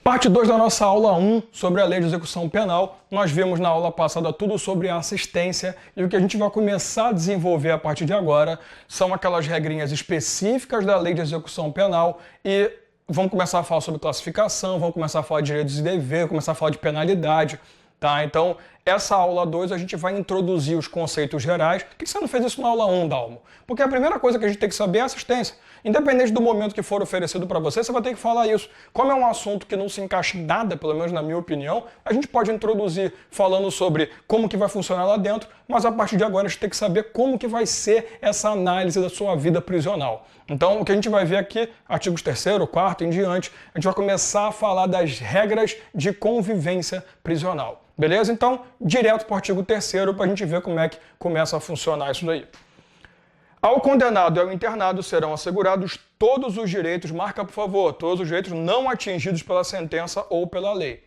Parte 2 da nossa aula 1 sobre a Lei de Execução Penal. Nós vimos na aula passada tudo sobre a assistência e o que a gente vai começar a desenvolver a partir de agora são aquelas regrinhas específicas da Lei de Execução Penal e vamos começar a falar sobre classificação, vamos começar a falar de direitos e deveres, começar a falar de penalidade, tá? Então, essa aula 2 a gente vai introduzir os conceitos gerais. Por que você não fez isso na aula 1, Dalmo? Porque a primeira coisa que a gente tem que saber é a assistência. Independente do momento que for oferecido para você, você vai ter que falar isso. Como é um assunto que não se encaixa em nada, pelo menos na minha opinião, a gente pode introduzir falando sobre como que vai funcionar lá dentro, mas a partir de agora a gente tem que saber como que vai ser essa análise da sua vida prisional. Então, o que a gente vai ver aqui, artigos 3º, 4º em diante, a gente vai começar a falar das regras de convivência prisional. Beleza? Então, direto para o artigo 3º para a gente ver como é que começa a funcionar isso daí. Ao condenado e ao internado serão assegurados todos os direitos, marca por favor, todos os direitos não atingidos pela sentença ou pela lei.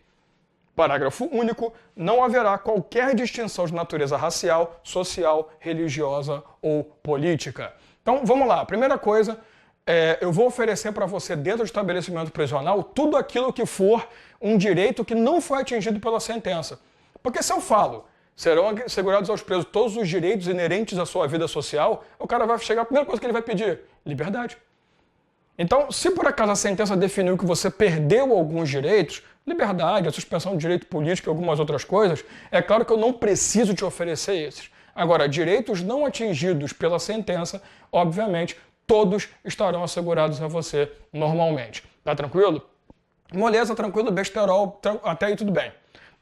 Parágrafo único, não haverá qualquer distinção de natureza racial, social, religiosa ou política. Então, vamos lá. Primeira coisa, eu vou oferecer para você dentro do estabelecimento prisional tudo aquilo que for um direito que não foi atingido pela sentença. Porque se eu falo, serão assegurados aos presos todos os direitos inerentes à sua vida social, o cara vai chegar, a primeira coisa que ele vai pedir, liberdade. Então, se por acaso a sentença definiu que você perdeu alguns direitos, liberdade, a suspensão do direito político e algumas outras coisas, é claro que eu não preciso te oferecer esses. Agora, direitos não atingidos pela sentença, obviamente, todos estarão assegurados a você normalmente. Tá tranquilo? Moleza, tranquilo, besterol, até aí tudo bem.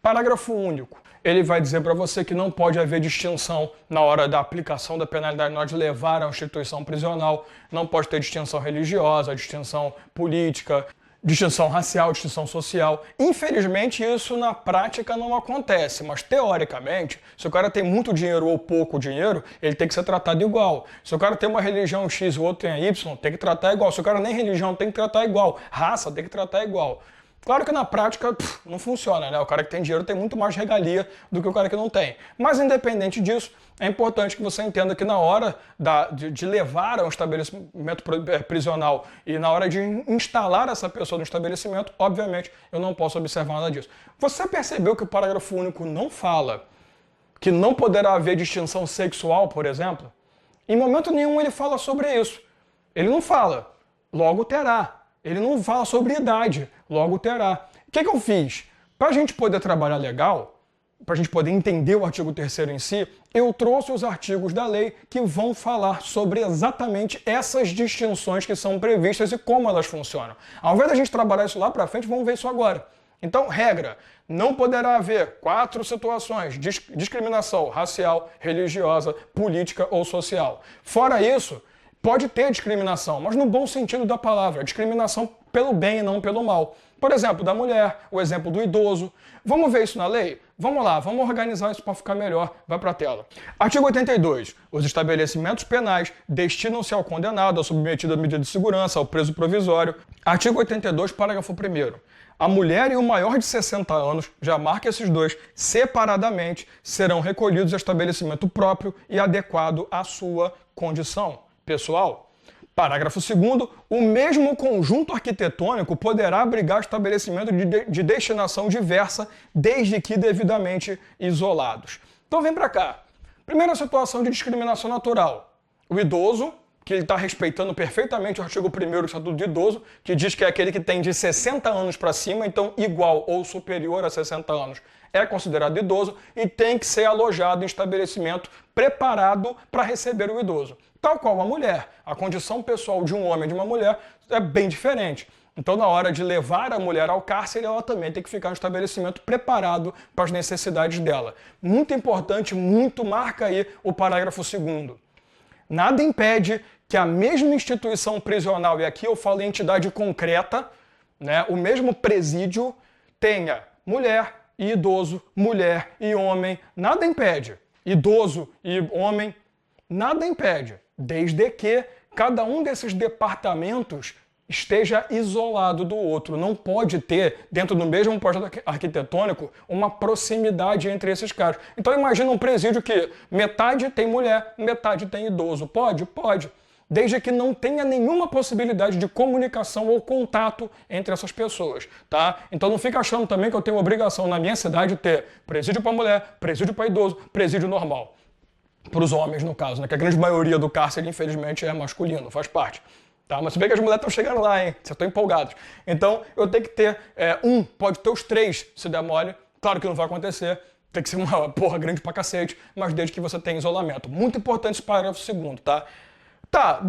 Parágrafo único. Ele vai dizer para você que não pode haver distinção na hora da aplicação da penalidade, na hora de levar à instituição prisional. Não pode ter distinção religiosa, distinção política, distinção racial, distinção social. Infelizmente, isso na prática não acontece, mas teoricamente, se o cara tem muito dinheiro ou pouco dinheiro, ele tem que ser tratado igual. Se o cara tem uma religião X e o outro tem Y, tem que tratar igual. Se o cara nem religião, tem que tratar igual. Raça, tem que tratar igual. Claro que na prática não funciona, né? O cara que tem dinheiro tem muito mais regalia do que o cara que não tem. Mas independente disso, é importante que você entenda que na hora de levar a um estabelecimento prisional e na hora de instalar essa pessoa no estabelecimento, obviamente, eu não posso observar nada disso. Você percebeu que o parágrafo único não fala que não poderá haver distinção sexual, por exemplo? Em momento nenhum ele fala sobre isso. Ele não fala, logo terá. Ele não fala sobre idade, logo terá. O que eu fiz? Para a gente poder trabalhar legal, para a gente poder entender o artigo 3º em si, eu trouxe os artigos da lei que vão falar sobre exatamente essas distinções que são previstas e como elas funcionam. Ao invés da gente trabalhar isso lá para frente, vamos ver isso agora. Então, regra, não poderá haver 4 situações: discriminação racial, religiosa, política ou social. Fora isso, pode ter discriminação, mas no bom sentido da palavra, discriminação pelo bem e não pelo mal. Por exemplo, da mulher, o exemplo do idoso. Vamos ver isso na lei? Vamos lá, vamos organizar isso para ficar melhor. Vai para a tela. Artigo 82. Os estabelecimentos penais destinam-se ao condenado, ao submetido à medida de segurança, ao preso provisório. Artigo 82, parágrafo 1º. A mulher e o maior de 60 anos, já marca esses dois, separadamente, serão recolhidos ao estabelecimento próprio e adequado à sua condição pessoal. Parágrafo 2º, o mesmo conjunto arquitetônico poderá abrigar estabelecimento de destinação diversa, desde que devidamente isolados. Então vem para cá. Primeira situação de discriminação natural. O idoso, que ele está respeitando perfeitamente o artigo 1º do Estatuto do Idoso, que diz que é aquele que tem de 60 anos para cima, então igual ou superior a 60 anos, é considerado idoso e tem que ser alojado em estabelecimento preparado para receber o idoso. Tal qual a mulher. A condição pessoal de um homem e de uma mulher é bem diferente. Então, na hora de levar a mulher ao cárcere, ela também tem que ficar no estabelecimento preparado para as necessidades dela. Muito importante, muito marca aí o parágrafo 2º. Nada impede que a mesma instituição prisional, e aqui eu falo em entidade concreta, né, o mesmo presídio, tenha mulher e idoso, mulher e homem. Nada impede. Idoso e homem, nada impede. Desde que cada um desses departamentos esteja isolado do outro. Não pode ter, dentro do mesmo projeto arquitetônico, uma proximidade entre esses caras. Então imagina um presídio que metade tem mulher, metade tem idoso. Pode? Pode. desde que não tenha nenhuma possibilidade de comunicação ou contato entre essas pessoas, tá? Então não fica achando também que eu tenho obrigação na minha cidade de ter presídio para mulher, presídio para idoso, presídio normal. Para os homens, no caso, né? Que a grande maioria do cárcere, infelizmente, é masculino, faz parte. Tá? Mas se bem que as mulheres estão chegando lá, hein? Vocês estão empolgados. Então, eu tenho que ter pode ter os 3, se der mole. Claro que não vai acontecer. Tem que ser uma porra grande pra cacete, mas desde que você tenha isolamento. Muito importante esse parágrafo segundo, tá? Tá,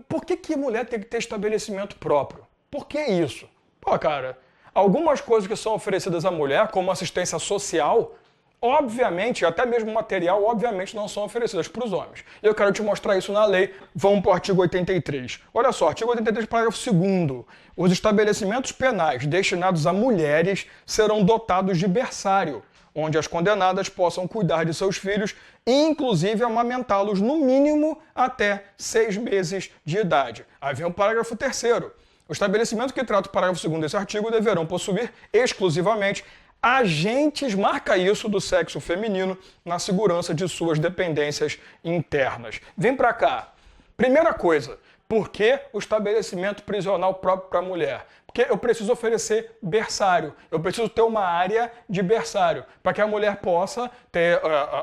por que mulher tem que ter estabelecimento próprio? Por que isso? Pô, cara, algumas coisas que são oferecidas à mulher, como assistência social, obviamente, até mesmo material, obviamente não são oferecidas para os homens. Eu quero te mostrar isso na lei. Vamos para o artigo 83. Olha só, artigo 83, parágrafo 2º. Os estabelecimentos penais destinados a mulheres serão dotados de berçário, onde as condenadas possam cuidar de seus filhos e, inclusive, amamentá-los no mínimo até 6 meses de idade. Aí vem o parágrafo 3º. O estabelecimento que trata o parágrafo 2º desse artigo deverão possuir exclusivamente agentes, marca isso, do sexo feminino na segurança de suas dependências internas. Vem pra cá. Primeira coisa, por que o estabelecimento prisional próprio para a mulher? Porque eu preciso oferecer berçário, eu preciso ter uma área de berçário, para que a mulher possa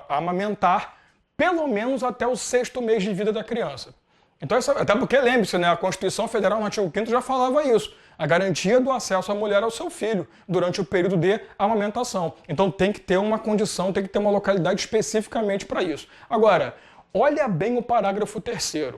amamentar pelo menos até o 6º mês de vida da criança. Então, até porque, lembre-se, né, a Constituição Federal, no artigo 5º, já falava isso. A garantia do acesso à mulher ao seu filho durante o período de amamentação. Então, tem que ter uma condição, tem que ter uma localidade especificamente para isso. Agora, olha bem o parágrafo 3º.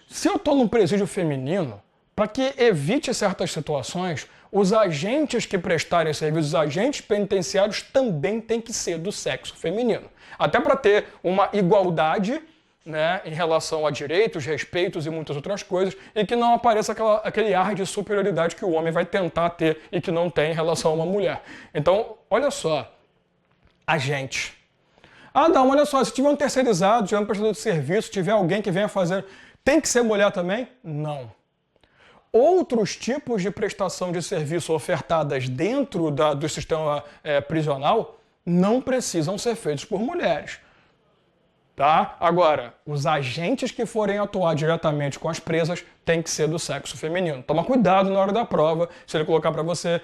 Se eu estou num presídio feminino, para que evite certas situações, os agentes que prestarem serviços, os agentes penitenciários, também têm que ser do sexo feminino. Até para ter uma igualdade, né, em relação a direitos, respeitos e muitas outras coisas, e que não apareça aquele ar de superioridade que o homem vai tentar ter e que não tem em relação a uma mulher. Então, olha só, agente. Não, olha só, se tiver um terceirizado, tiver um prestador de serviço, tiver alguém que venha fazer, tem que ser mulher também? Não. Outros tipos de prestação de serviço ofertadas dentro do sistema prisional não precisam ser feitos por mulheres. Tá? Agora, os agentes que forem atuar diretamente com as presas têm que ser do sexo feminino. Toma cuidado na hora da prova, se ele colocar para você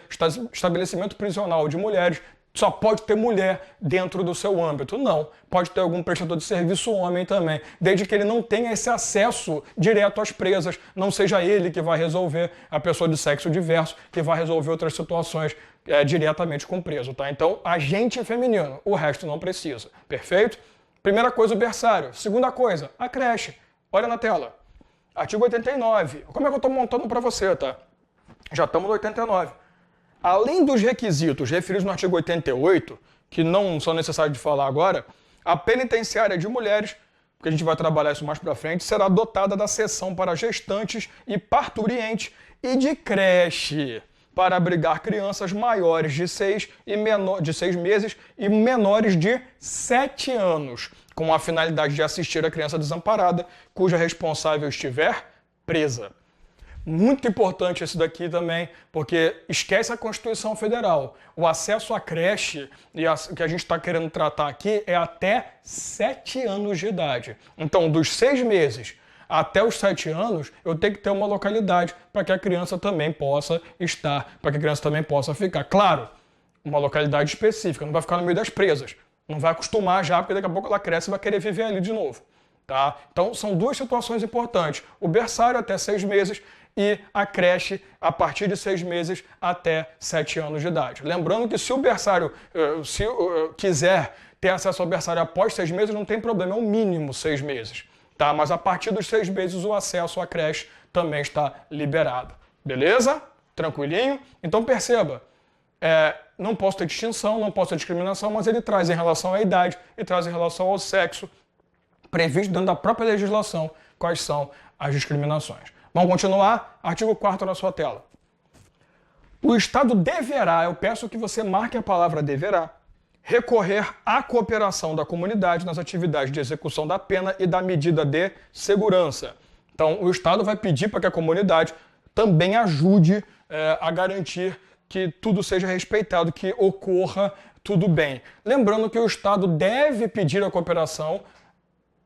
estabelecimento prisional de mulheres, só pode ter mulher dentro do seu âmbito. Não, pode ter algum prestador de serviço homem também, desde que ele não tenha esse acesso direto às presas, não seja ele que vai resolver, a pessoa de sexo diverso, que vai resolver outras situações diretamente com o preso. Tá? Então, agente feminino, o resto não precisa. Perfeito? Primeira coisa, o berçário. Segunda coisa, a creche. Olha na tela. Artigo 89. Como é que eu estou montando para você, tá? Já estamos no 89. Além dos requisitos referidos no artigo 88, que não são necessários de falar agora, a penitenciária de mulheres, porque a gente vai trabalhar isso mais para frente, será dotada da seção para gestantes e parturientes e de creche, para abrigar crianças maiores de 6 meses e menores de 7 anos, com a finalidade de assistir a criança desamparada, cuja responsável estiver presa. Muito importante esse daqui também, porque esquece a Constituição Federal. O acesso à creche, e o que a gente está querendo tratar aqui, é até 7 anos de idade. Então, dos 6 meses até os 7 anos, eu tenho que ter uma localidade para que a criança também possa estar, para que a criança também possa ficar. Claro, uma localidade específica, não vai ficar no meio das presas. Não vai acostumar já, porque daqui a pouco ela cresce e vai querer viver ali de novo. Tá? Então, são duas situações importantes. O berçário até 6 meses e a creche a partir de 6 meses até 7 anos de idade. Lembrando que se o berçário, quiser ter acesso ao berçário após 6 meses, não tem problema, é o mínimo 6 meses. Tá? Mas a partir dos 6 meses o acesso à creche também está liberado. Beleza? Tranquilinho? Então perceba, não posso ter distinção, não posso ter discriminação, mas ele traz em relação à idade e traz em relação ao sexo, previsto dentro da própria legislação, quais são as discriminações. Vamos continuar? Artigo 4º na sua tela. O Estado deverá, eu peço que você marque a palavra deverá, recorrer à cooperação da comunidade nas atividades de execução da pena e da medida de segurança. Então, o Estado vai pedir para que a comunidade também ajude a garantir que tudo seja respeitado, que ocorra tudo bem. Lembrando que o Estado deve pedir a cooperação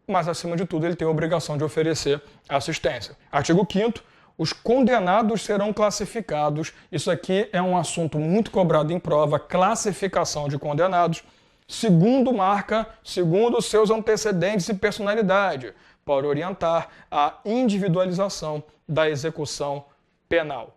mas acima de tudo ele tem a obrigação de oferecer assistência. Artigo 5º, os condenados serão classificados. Isso aqui é um assunto muito cobrado em prova, classificação de condenados, segundo seus antecedentes e personalidade, para orientar a individualização da execução penal.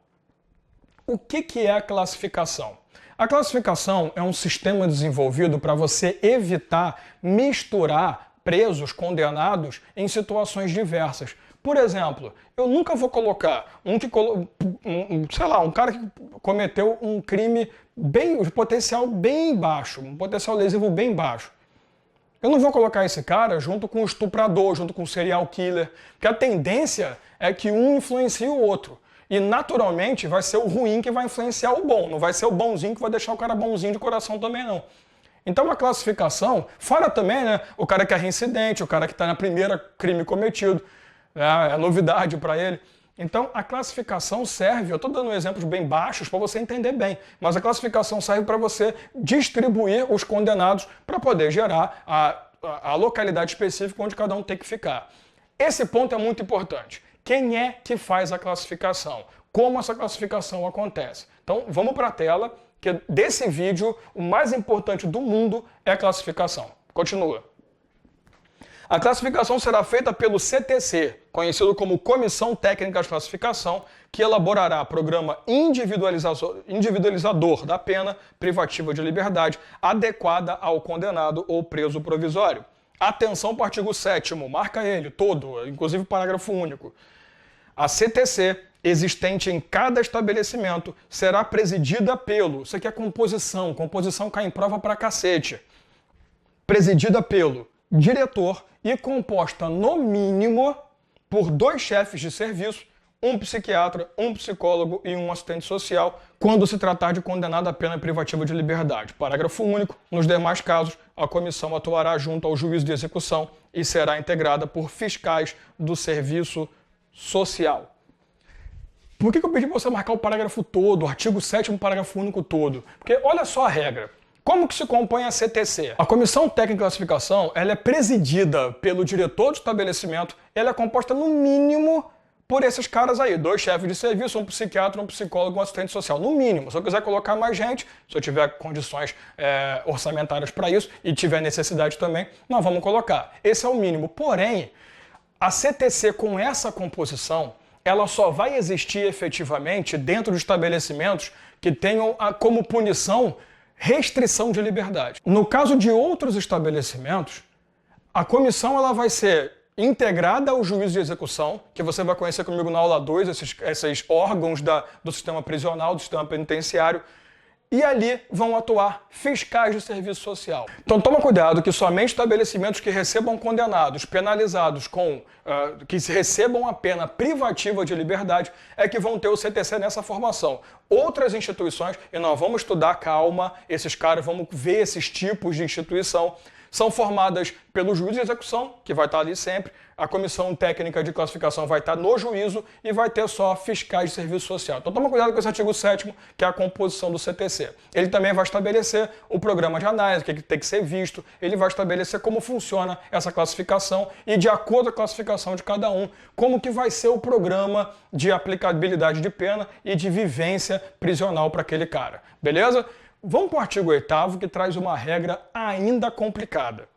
O que é a classificação? A classificação é um sistema desenvolvido para você evitar misturar presos, condenados em situações diversas. Por exemplo, eu nunca vou colocar um cara que cometeu um crime de potencial bem baixo, um potencial lesivo bem baixo. Eu não vou colocar esse cara junto com o estuprador, junto com o serial killer, porque a tendência é que um influencie o outro. E naturalmente vai ser o ruim que vai influenciar o bom, não vai ser o bonzinho que vai deixar o cara bonzinho de coração também não. Então a classificação, fora também, né, o cara que é reincidente, o cara que está na primeira crime cometido, é novidade para ele. Então a classificação serve, eu estou dando exemplos bem baixos para você entender bem, mas a classificação serve para você distribuir os condenados para poder gerar a localidade específica onde cada um tem que ficar. Esse ponto é muito importante. Quem é que faz a classificação? Como essa classificação acontece? Então vamos para a tela, que desse vídeo o mais importante do mundo é a classificação. Continua. A classificação será feita pelo CTC, conhecido como Comissão Técnica de Classificação, que elaborará programa individualizador da pena privativa de liberdade adequada ao condenado ou preso provisório. Atenção para o artigo 7º, marca ele todo, inclusive parágrafo único. A CTC, existente em cada estabelecimento, será presidida pelo... Isso aqui é composição cai em prova pra cacete. Presidida pelo diretor e composta, no mínimo, por 2 chefes de serviço, um psiquiatra, um psicólogo e um assistente social, quando se tratar de condenado à pena privativa de liberdade. Parágrafo único. Nos demais casos, a comissão atuará junto ao juiz de execução e será integrada por fiscais do serviço social. Por que eu pedi para você marcar o parágrafo todo, o artigo 7º, parágrafo único todo? Porque olha só a regra. Como que se compõe a CTC? A Comissão Técnica de Classificação, ela é presidida pelo diretor do estabelecimento, ela é composta no mínimo por esses caras aí, 2 chefes de serviço, um psiquiatra, um psicólogo, um assistente social, no mínimo. Se eu quiser colocar mais gente, se eu tiver condições orçamentárias para isso e tiver necessidade também, nós vamos colocar. Esse é o mínimo. Porém, a CTC com essa composição, ela só vai existir efetivamente dentro de estabelecimentos que tenham como punição restrição de liberdade. No caso de outros estabelecimentos, a comissão ela vai ser integrada ao juízo de execução, que você vai conhecer comigo na aula 2, esses órgãos do sistema prisional, do sistema penitenciário, e ali vão atuar fiscais de serviço social. Então toma cuidado que somente estabelecimentos que recebam condenados, penalizados que recebam a pena privativa de liberdade é que vão ter o CTC nessa formação. Outras instituições, e nós vamos estudar, calma, esses caras, vamos ver esses tipos de instituição, são formadas pelo juiz de execução, que vai estar ali sempre, a comissão técnica de classificação vai estar no juízo e vai ter só fiscais de serviço social. Então toma cuidado com esse artigo 7º, que é a composição do CTC. Ele também vai estabelecer o programa de análise, que tem que ser visto, ele vai estabelecer como funciona essa classificação e, de acordo com a classificação de cada um, como que vai ser o programa de aplicabilidade de pena e de vivência prisional para aquele cara. Beleza? Vamos para o artigo 8º, que traz uma regra ainda complicada.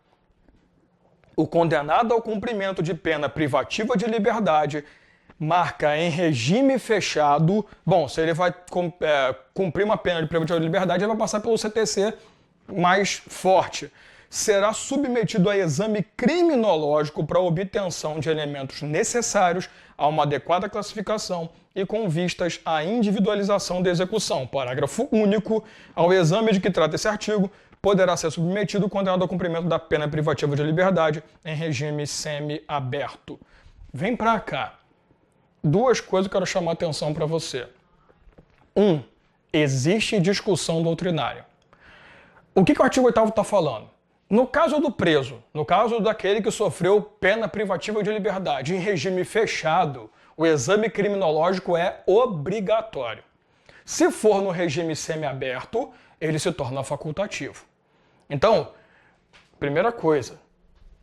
O condenado ao cumprimento de pena privativa de liberdade marca em regime fechado... Bom, se ele vai cumprir uma pena de privativa de liberdade, ele vai passar pelo CTC mais forte. Será submetido a exame criminológico para obtenção de elementos necessários a uma adequada classificação e com vistas à individualização da execução. Parágrafo único. Ao exame de que trata esse artigo, poderá ser submetido o condenado ao cumprimento da pena privativa de liberdade em regime semi-aberto. Vem pra cá. 2 coisas que eu quero chamar a atenção para você. 1. Existe discussão doutrinária. O que o artigo 8º está falando? No caso do preso, no caso daquele que sofreu pena privativa de liberdade em regime fechado, o exame criminológico é obrigatório. Se for no regime semiaberto, ele se torna facultativo. Então, primeira coisa,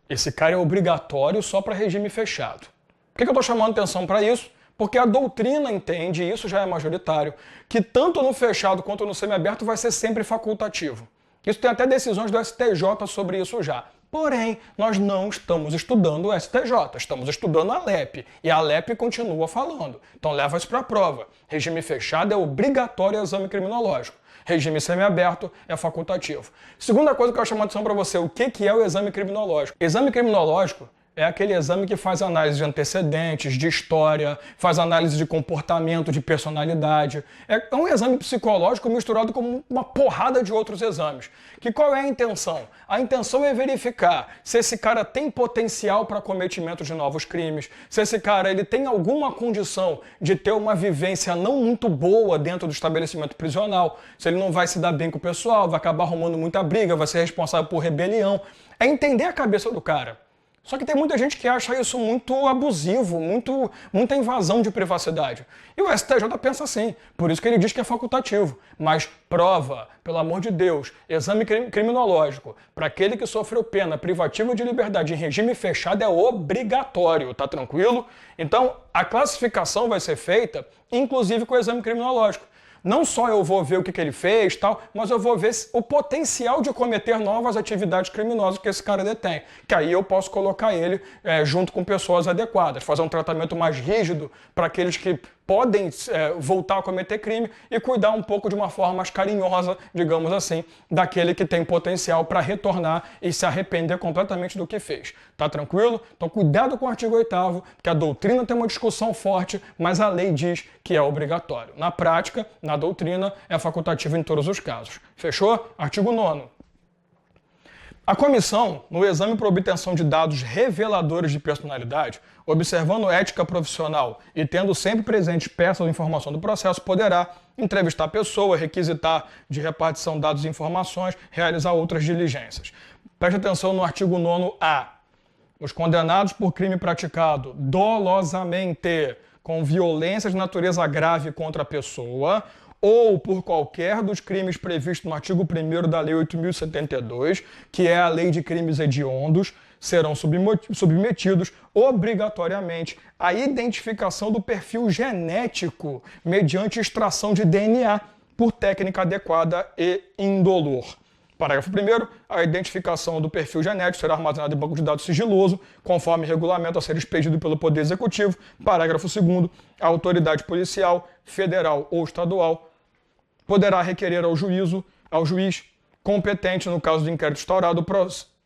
Esse cara é obrigatório só para regime fechado. Por que eu estou chamando atenção para isso? Porque a doutrina entende, e isso já é majoritário, que tanto no fechado quanto no semiaberto vai ser sempre facultativo. Isso tem até decisões do STJ sobre isso já. Porém, nós não estamos estudando o STJ, estamos estudando a LEP. E a LEP continua falando. Então leva isso para a prova. Regime fechado é obrigatório o exame criminológico. Regime semiaberto é facultativo. Segunda coisa que eu chamo a atenção para você, o que é o exame criminológico? Exame criminológico é aquele exame que faz análise de antecedentes, de história, faz análise de comportamento, de personalidade. É um exame psicológico misturado com uma porrada de outros exames. Que qual é a intenção? A intenção é verificar se esse cara tem potencial para cometimento de novos crimes, se esse cara ele tem alguma condição de ter uma vivência não muito boa dentro do estabelecimento prisional, se ele não vai se dar bem com o pessoal, vai acabar arrumando muita briga, vai ser responsável por rebelião. É entender a cabeça do cara. Só que tem muita gente que acha isso muito abusivo, muita invasão de privacidade. E o STJ pensa assim, por isso que ele diz que é facultativo. Mas prova, pelo amor de Deus, exame criminológico, para aquele que sofreu pena privativa de liberdade em regime fechado é obrigatório, tá tranquilo? Então, a classificação vai ser feita, inclusive com o exame criminológico. Não só eu vou ver o que ele fez, tal, mas eu vou ver o potencial de cometer novas atividades criminosas que esse cara detém. Que aí eu posso colocar ele junto com pessoas adequadas, fazer um tratamento mais rígido para aqueles que podem voltar a cometer crime e cuidar um pouco de uma forma mais carinhosa, digamos assim, daquele que tem potencial para retornar e se arrepender completamente do que fez. Tá tranquilo? Então cuidado com o artigo 8º, porque a doutrina tem uma discussão forte, mas a lei diz que é obrigatório. Na prática, na doutrina, é facultativo em todos os casos. Fechou? Artigo 9º. A comissão, no exame por obtenção de dados reveladores de personalidade, observando ética profissional e tendo sempre presente peças ou informação do processo, poderá entrevistar a pessoa, requisitar de repartição dados e informações, realizar outras diligências. Preste atenção no artigo 9º-A. Os condenados por crime praticado dolosamente, com violência de natureza grave contra a pessoa, ou por qualquer dos crimes previstos no artigo 1º da Lei 8.072, que é a Lei de Crimes Hediondos, serão submetidos obrigatoriamente à identificação do perfil genético mediante extração de DNA por técnica adequada e indolor. Parágrafo 1º, a identificação do perfil genético será armazenada em banco de dados sigiloso, conforme regulamento a ser expedido pelo Poder Executivo. Parágrafo 2º, a autoridade policial, federal ou estadual poderá requerer ao juiz competente, no caso de inquérito instaurado,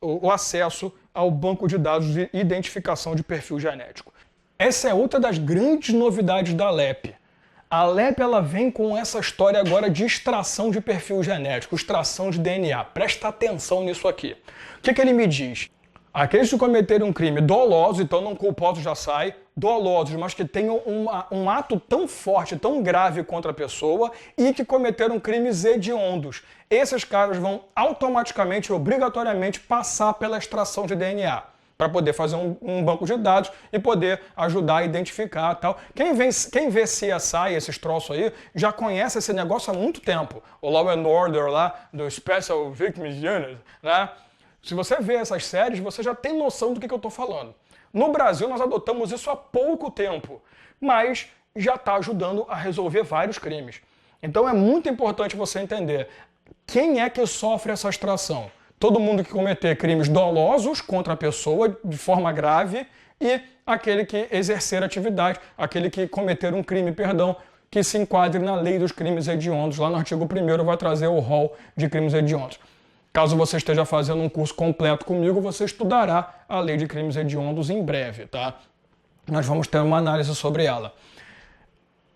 o acesso ao banco de dados de identificação de perfil genético. Essa é outra das grandes novidades da LEP. A LEP ela vem com essa história agora de extração de perfil genético, extração de DNA. Presta atenção nisso aqui. O que ele me diz? Aqueles que cometeram um crime doloso, então não culposo já sai, dolosos, mas que tenham um ato tão forte, tão grave contra a pessoa e que cometeram crimes hediondos. Esses caras vão automaticamente, obrigatoriamente, passar pela extração de DNA para poder fazer um banco de dados e poder ajudar a identificar e tal. Quem vê CSI, esses troços aí, já conhece esse negócio há muito tempo. O Law and Order lá, do Special Victims Unit, né? Se você vê essas séries, você já tem noção do que eu estou falando. No Brasil, nós adotamos isso há pouco tempo, mas já está ajudando a resolver vários crimes. Então é muito importante você entender quem é que sofre essa extração. Todo mundo que cometer crimes dolosos contra a pessoa de forma grave e aquele que exercer atividade, aquele que cometer um crime, que se enquadre na lei dos crimes hediondos. Lá no artigo 1º vai trazer o rol de crimes hediondos. Caso você esteja fazendo um curso completo comigo, você estudará a lei de crimes hediondos em breve, tá? Nós vamos ter uma análise sobre ela.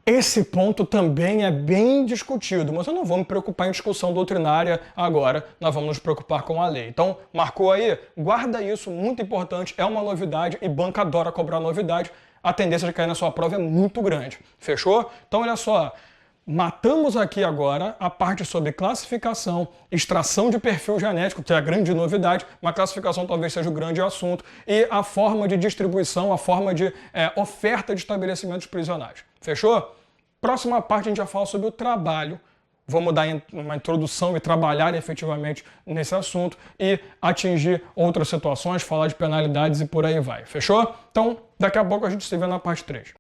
Esse ponto também é bem discutido, mas eu não vou me preocupar em discussão doutrinária agora, nós vamos nos preocupar com a lei. Então, marcou aí? Guarda isso, muito importante, é uma novidade e banca adora cobrar novidade. A tendência de cair na sua prova é muito grande. Fechou? Então, olha só. Matamos aqui agora a parte sobre classificação, extração de perfil genético, que é a grande novidade, mas classificação talvez seja o grande assunto, e a forma de distribuição, a forma de oferta de estabelecimentos prisionais. Fechou? Próxima parte a gente já fala sobre o trabalho. vamos dar uma introdução e trabalhar efetivamente nesse assunto e atingir outras situações, falar de penalidades e por aí vai. Fechou? Então, daqui a pouco a gente se vê na parte 3.